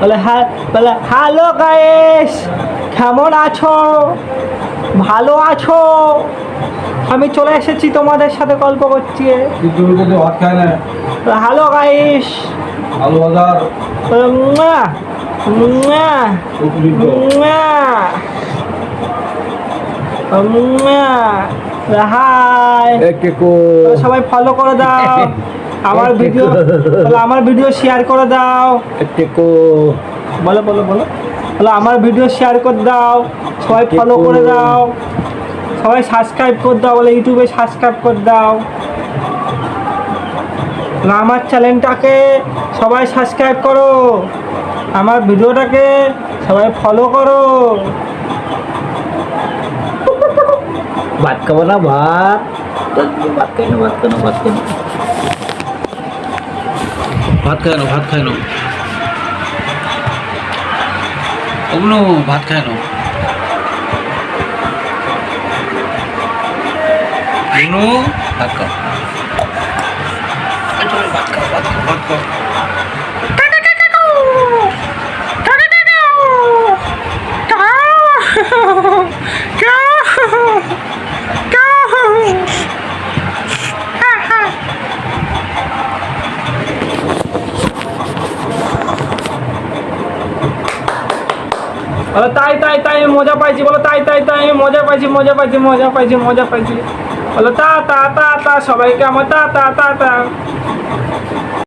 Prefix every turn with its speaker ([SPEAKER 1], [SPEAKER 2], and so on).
[SPEAKER 1] বলে hello guys, কেমন আছো? ভালো আছো? আমি চলে এসেছি তোমাদের সাথে গল্প করছি।
[SPEAKER 2] তুমি যদি ভাত খায় না
[SPEAKER 1] হ্যালো গাইস,
[SPEAKER 2] আলু বাজার
[SPEAKER 1] হাই, সবাই ফলো করে দাও আমার ভিডিও শেয়ার করে দাও। বলো বলো বলো বলো আমার ভিডিও শেয়ার করে দাও, সবাই ফলো করে দাও, সবাই সাবস্ক্রাইব করে দাও, বলে ইউটিউবে সাবস্ক্রাইব করে দাও। আমার চ্যানেলটাকে সবাই সাবস্ক্রাইব করো, আমার ভিডিওটাকে সবাই ফলো করো।
[SPEAKER 3] ভাত খাবো না? ভাত ভাত খাই না, ভাত খাই না, ভাত খাই না, ভাত খাই না, ভাত খাই না, অগ্নু ভাত খাই না, অগ্নু ভাত খাও, ভাত খাও, ভাত খাও, ভাত খাও।
[SPEAKER 1] বলো তাই তাই তাই আমি মজা পাইছি, বলো তাই তাই তাই আমি মজা পাইছি, মজা পাইছি, মজা পাইছি, মজা পাইছি। বলো তা তা তা তা, সবাইকে আমার তা তা তা তা।